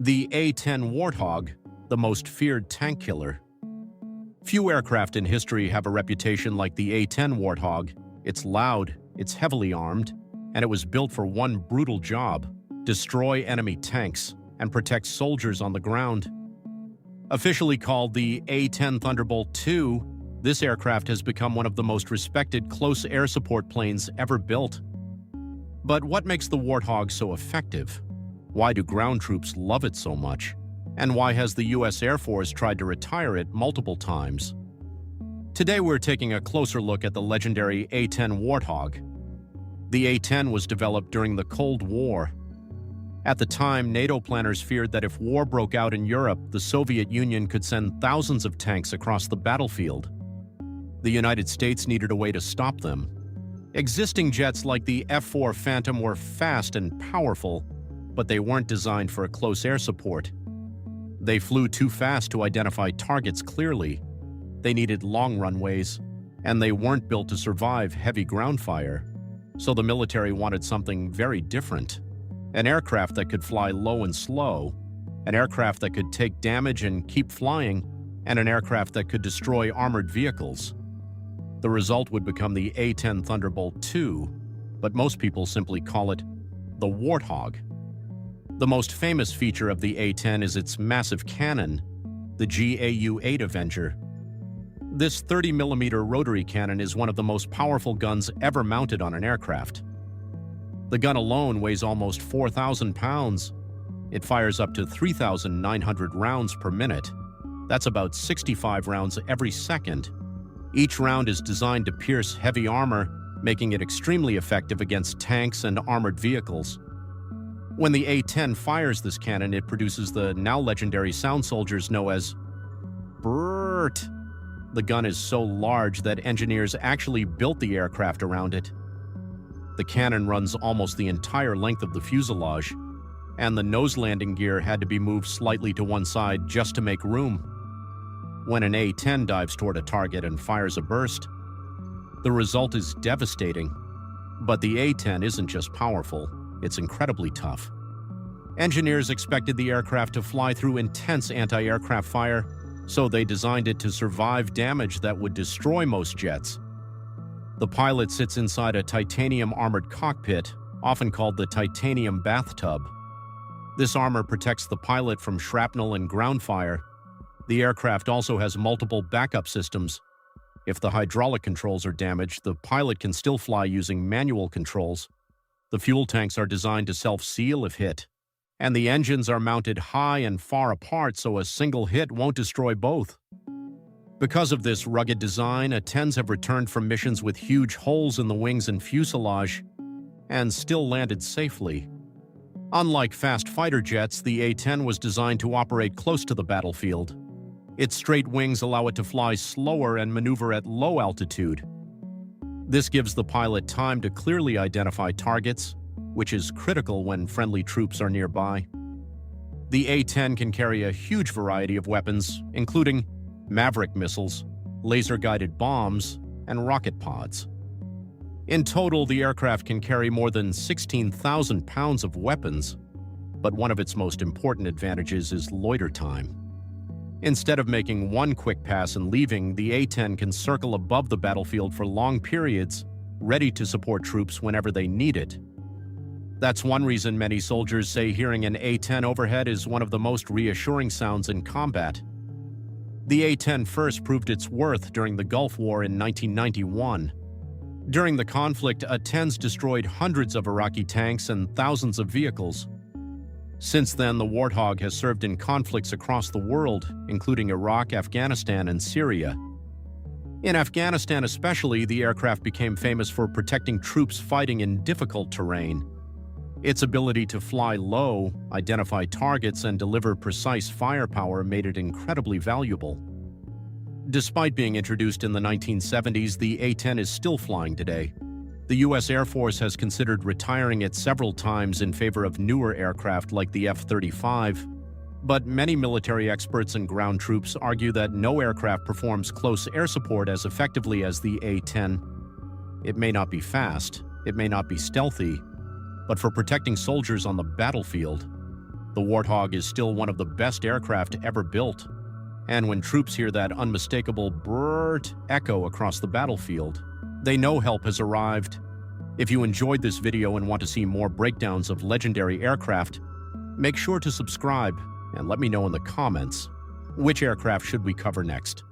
The A-10 Warthog, the most feared tank killer. Few aircraft in history have a reputation like the A-10 Warthog. It's loud, it's heavily armed, and it was built for one brutal job: destroy enemy tanks and protect soldiers on the ground. Officially called the A-10 Thunderbolt II, this aircraft has become one of the most respected close air support planes ever built. But what makes the Warthog so effective? Why do ground troops love it so much? And why has the US Air Force tried to retire it multiple times? Today we're taking a closer look at the legendary A-10 Warthog. The A-10 was developed during the Cold War. At the time, NATO planners feared that if war broke out in Europe, the Soviet Union could send thousands of tanks across the battlefield. The United States needed a way to stop them. Existing jets like the F-4 Phantom were fast and powerful, but they weren't designed for close air support. They flew too fast to identify targets clearly. They needed long runways, and they weren't built to survive heavy ground fire. So the military wanted something very different. An aircraft that could fly low and slow, an aircraft that could take damage and keep flying, and an aircraft that could destroy armored vehicles. The result would become the A-10 Thunderbolt II, but most people simply call it the Warthog. The most famous feature of the A-10 is its massive cannon, the GAU-8 Avenger. This 30mm rotary cannon is one of the most powerful guns ever mounted on an aircraft. The gun alone weighs almost 4,000 pounds. It fires up to 3,900 rounds per minute. That's about 65 rounds every second. Each round is designed to pierce heavy armor, making it extremely effective against tanks and armored vehicles. When the A-10 fires this cannon, it produces the now legendary sound soldiers know as brrrt. The gun is so large that engineers actually built the aircraft around it. The cannon runs almost the entire length of the fuselage, and the nose landing gear had to be moved slightly to one side just to make room. When an A-10 dives toward a target and fires a burst, the result is devastating. But the A-10 isn't just powerful, it's incredibly tough. Engineers expected the aircraft to fly through intense anti-aircraft fire, so they designed it to survive damage that would destroy most jets. The pilot sits inside a titanium-armored cockpit, often called the titanium bathtub. This armor protects the pilot from shrapnel and ground fire. The aircraft also has multiple backup systems. If the hydraulic controls are damaged, the pilot can still fly using manual controls. The fuel tanks are designed to self-seal if hit, and the engines are mounted high and far apart so a single hit won't destroy both. Because of this rugged design, A-10s have returned from missions with huge holes in the wings and fuselage, and still landed safely. Unlike fast fighter jets, the A-10 was designed to operate close to the battlefield. Its straight wings allow it to fly slower and maneuver at low altitude. This gives the pilot time to clearly identify targets, which is critical when friendly troops are nearby. The A-10 can carry a huge variety of weapons, including Maverick missiles, laser-guided bombs, and rocket pods. In total, the aircraft can carry more than 16,000 pounds of weapons, but one of its most important advantages is loiter time. Instead of making one quick pass and leaving, the A-10 can circle above the battlefield for long periods, ready to support troops whenever they need it. That's one reason many soldiers say hearing an A-10 overhead is one of the most reassuring sounds in combat. The A-10 first proved its worth during the Gulf War in 1991. During the conflict, A-10s destroyed hundreds of Iraqi tanks and thousands of vehicles. Since then, the Warthog has served in conflicts across the world, including Iraq, Afghanistan, and Syria. In Afghanistan especially, the aircraft became famous for protecting troops fighting in difficult terrain. Its ability to fly low, identify targets, and deliver precise firepower made it incredibly valuable. Despite being introduced in the 1970s, the A-10 is still flying today. The US Air Force has considered retiring it several times in favor of newer aircraft like the F-35, but many military experts and ground troops argue that no aircraft performs close air support as effectively as the A-10. It may not be fast, it may not be stealthy, but for protecting soldiers on the battlefield, The Warthog is still one of the best aircraft ever built. And when troops hear that unmistakable brrrt echo across the battlefield, they know help has arrived. If you enjoyed this video and want to see more breakdowns of legendary aircraft, make sure to subscribe and let me know in the comments which aircraft should we cover next.